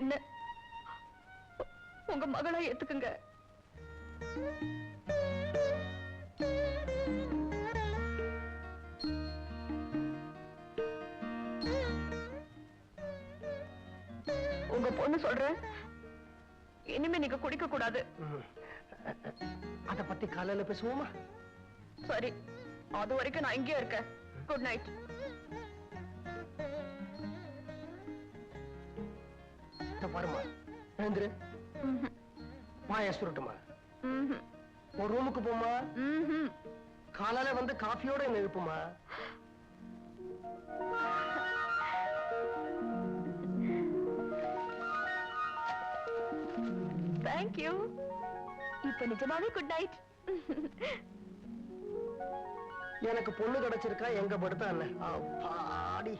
என்ன உங்க மகளா ஏத்துக்குங்க. உங்க பொண்ணு சொல்ற இனிமே நீங்க குடிக்க கூடாது. அத பத்தி காலையில பேசுவோமா? சரி, அது வரைக்கும் நான் இங்கே இருக்கேன். Good night. பாருமா, எழுந்துரு. வாய சுருட்டுமா. ஒரு ரூமுக்கு போமா. காலையில வந்து காஃபியோட என்ன எழுப்புமா. தேங்க்யூ. இப்ப நிஜமாவே குட் நைட். எனக்கு பொண்ணு கிடைச்சிருக்கா, எங்க படுத்தா என்ன? அப்பாடி.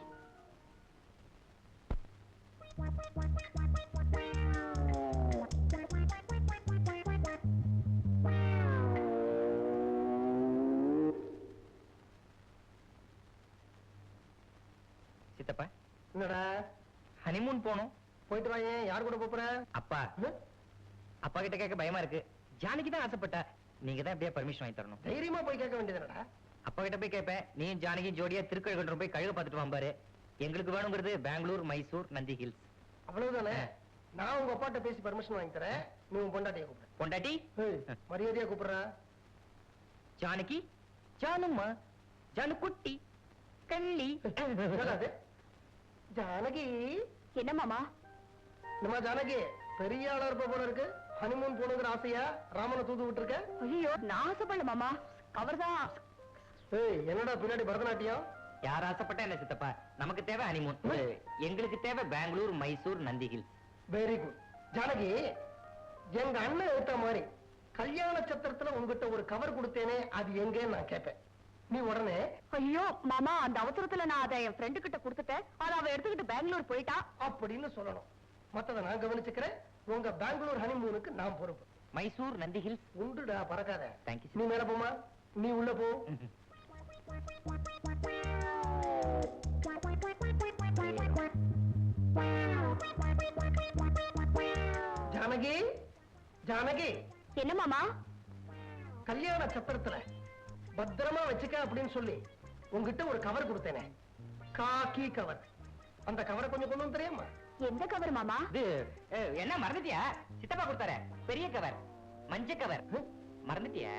சித்தப்பா, என்னடா ஹனிமூன் போனோம். போயிட்டு வாங்க. யார் கூட போற? அப்பா அப்பா கிட்ட கேட்க பயமா இருக்கு. ஜானகி தான் ஆசைப்பட்டா. நீங்க தான் எப்படியா பர்மிஷன் வாங்கி தரணும். தைரியமா போய் கேட்க வேண்டியதுடா. அப்பா கிட்ட போய் கேட்பேன். நீ ஜானகி ஜோடியா திருக்கழுகுன்றம் போய் கழுக பார்த்துட்டு வாம்பாரு. எங்களுக்கு வேணுங்கிறது பெங்களூர், மைசூர், நந்தி ஹில்ஸ். அவ்வளவுதானே? நான் உங்க அப்பாட்ட பேசி பர்மிஷன் வாங்கி தரேன். நீ உன் பொண்டாட்டியை கூப்பிடு. பொண்டாட்டி மரியாதையா கூப்பிடுற. ஜானகி, ஜானும்மா, ஜானு குட்டி, கள்ளி. ஜானகி. என்ன மாமா? நம்ம ஜானகி பெரிய ஆளா இருப்ப போல இருக்கு. ஹனிமூன் போனுங்கிற ஆசையா ராமனை தூது விட்டு இருக்க? ஐயோ, நான் ஆசைப்படல மாமா, அவர்தான். என்னடா பின்னாடி பரதநாட்டியம்? யார் ஆசைப்பட்டா என்ன சித்தப்பா? நமக்கு தேவை ஹனிமூன். எங்களுக்கு தேவை Bangalore, Mysore, Nandi hills. Very good. Janaki, எங்க அண்ணன் எடுத்த மாதிரி கல்யாண சத்திரத்துல உங்ககிட்ட ஒரு கவர் கொடுத்தேனே, அது எங்கன்னு நான் கேட்பேன். நீ உடனே ஐயோ மாமா, அந்த அவசரத்துல நான் அதை என் ஃப்ரெண்டு கிட்ட கொடுத்துட்டேன். அதை அவ எடுத்துக்கிட்டு பெங்களூர் போயிட்டா அப்படின்னு சொல்லணும். மத்தத நான் கவனிச்சுக்கிறேன். உங்க பெங்களூர் ஹனிமூனுக்கு நான் பொறுப்பு. மைசூர், நந்தி ஹில்ஸ் உண்டுடா, பறக்காத. தேங்க்யூ. நீ மேல போமா. நீ உள்ள போ. ஜானகி, ஜானகி. என்ன மாமா? கல்யாண சத்திரத்துல பத்திரமா வச்சுக்க அப்படின்னு சொல்லி உங்ககிட்ட ஒரு கவர் கொடுத்தேனே, காக்கி கவர். அந்த கவரை கொஞ்சம் கொண்டு வந்து தெரியுமா? எந்த கவர் மாமா? என்ன மறந்துட்டியா? சித்தப்பா கொடுத்தார பெரிய கவர், மஞ்ச கவர். மறந்துட்டியா?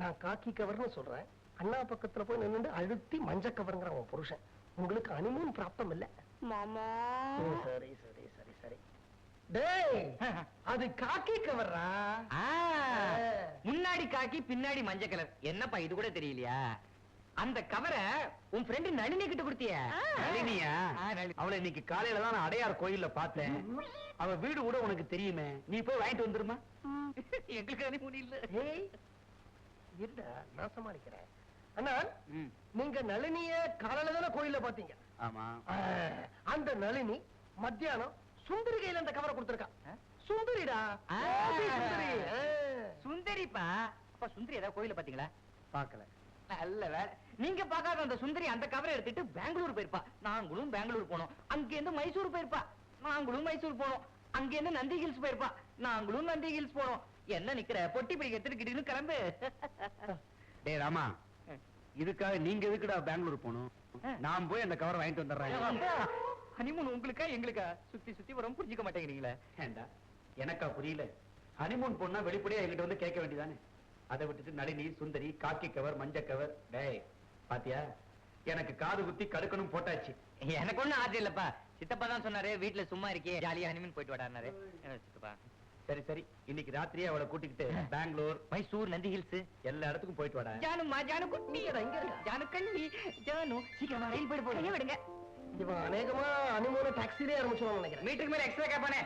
நான் காக்கி கவர்னு சொல்றேன். அண்ணா பக்கத்துல போய் நின்று அழுத்தி மஞ்ச கவர்ங்கிற உன் புருஷன். உங்களுக்கு ஹனிமூன் பிராப்தம் இல்ல மாமா. சரி சரி சரி சரி. டேய், அது காக்கி கவர்ரா. முன்னாடி காக்கி, பின்னாடி மஞ்ச கலர். என்னப்பா இது கூட தெரியலையா? அந்த கவரை உன் ஃப்ரெண்ட் நளினி கிட்ட கொடுத்தியா? நளினியா? அவளை இன்னைக்கு காலையில தான் நான் அடையார் கோயில்ல பார்த்தேன். அவ வீடு கூட உனக்கு தெரியுமே. நீ போய் வாங்கிட்டு வந்துருமா? எங்களுக்கு ஹனிமூன் இல்ல. ஏய், இருடா, நான் சமாளிக்கிறேன். அண்ணா, நீங்க நளினிய காலையில தானே கோயில்ல பாத்தீங்க? ஆமா. அந்த நளினி மத்தியானம் சுந்தரி கையில அந்த கவரை கொடுத்திருக்கா. சுந்தரிடா. சுந்தரிப்பா. அப்ப சுந்தரி ஏதாவது கோயில பாத்தீங்களா? பாக்கல. நல்ல வேலை. நீங்க பாக்காத அந்த சுந்தரி அந்த கவரை எடுத்துட்டு பெங்களூர் போயிருப்பா. நாங்களும் பெங்களூர் போனோம். அங்க இருந்து மைசூர் போயிருப்பா. நாங்களும் மைசூர் போனோம். அங்க இருந்து நந்தி ஹில்ஸ் போயிருப்பா. நாங்களும் நந்தி ஹில்ஸ் போனோம். என்ன நிக்கிற? பொட்டி பிடிக்க எடுத்துக்கிட்டு கிளம்பு. டே ராமா, இதுக்காக நீங்க எதுக்குடா பெங்களூர் போகணும்? நான் போய் அந்த கவரை வாங்கிட்டு வந்துடுறேன். ஹனிமூன் உங்களுக்கா எங்களுக்கா? சுத்தி சுத்தி வரும், புரிஞ்சுக்க மாட்டேங்கிறீங்களா? ஏண்டா, எனக்கா புரியல? ஹனிமூன் பொண்ணா வெளிப்படையா என்கிட்ட வந்து கேட்க வேண்டியதானே? அதை விட்டுட்டு நளினி, சுந்தரி, காக்கி கவர், மஞ்ச கவர். டேய், பாத்தியா? எனக்கு காது குத்தி கடுக்கணும் போட்டாச்சு. எனக்கு ஒண்ணும் ஆசை இல்லப்பா. சித்தப்பா தான் சொன்னாரு, வீட்டுல சும்மா இருக்கே, ஜாலியா ஹனிமூன் போயிட்டு வாடாரு. சித்தப்பா, சரி சரி, இன்னைக்கு ராத்திரியே அவளை கூட்டிக்கிட்டு பெங்களூர், மைசூர், நந்தி ஹில்ஸ் எல்லா இடத்துக்கும் போயிட்டு வாடா. ஜானுமா, ஜானு குட்டி, ஜானு கள்ளி, ஜானு சீக்கிரமா ரயில் போயிட்டு போடுங்க விடுங்க. இவன் அநேகமா ஹனிமூனை டாக்ஸிலே ஆரம்பிச்சுவாங்க நினைக்கிறேன். மீட்டருக்கு மேல எக்ஸ்ட்ரா கேப்பானே.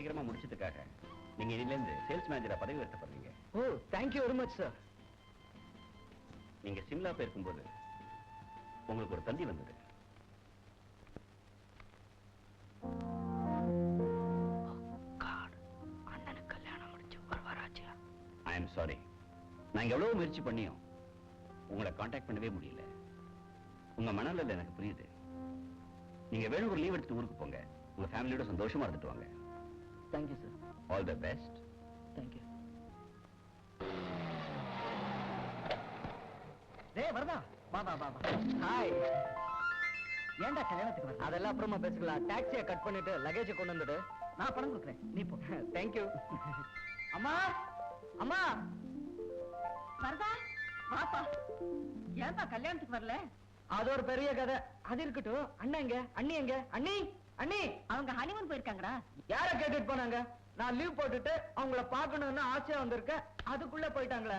சீக்கிரமா முடிச்சதுக்காக நீங்க இனில இருந்து சேல்ஸ் மேனேஜரா பதவி உயர்த்த போறீங்க. ஓ தேங்க்யூ வெரி மச் சார். நீங்க சிம்லா போயிருக்கும்போது உங்களுக்கு ஒரு தந்தி வந்தது. அண்ணனுக்கு கல்யாணம் முடிச்சு வருவாராச்சு. ஐ எம் சாரி, நான் எவ்வளவு முயற்சி பண்ணியும் உங்களை காண்டாக்ட் பண்ணவே முடியல. உங்க மனநிலை எனக்கு புரியுது. நீங்க வேணும் ஒரு லீவ் எடுத்துட்டு ஊருக்கு போங்க. உங்க ஃபேமிலியோட சந்தோஷமா இருந்துட்டு வாங்க. Thank you sir. All the best. Thank you. டேய் வரதா, வா வா வா. ஹாய். ஏன்டா கல்யாணத்துக்கு வர? அதெல்லாம் அப்புறமா பேசிக்கலாம். டாக்ஸியை கட் பண்ணிட்டு லக்கேஜை கொண்டு வந்துடு. நான் பணம் கொடுக்குறேன், நீ போ. தேங்க்யூ. அம்மா அம்மா. வரதா வாப்பா. ஏன்பா கல்யாணத்துக்கு வரல? அது ஒரு பெரிய கதை. அது இருக்கட்டும். அண்ணன் எங்க? அண்ணி எங்க? அண்ணி அண்ணி. அவங்க ஹனிமூன் போயிருக்காங்கடா. யார கேட்டுட்டு போனாங்க? நான் லீவ் போட்டுட்டு அவங்கள பார்க்கணும்னு ஆசையா வந்திருக்கேன். அதுக்குள்ள போயிட்டாங்களே.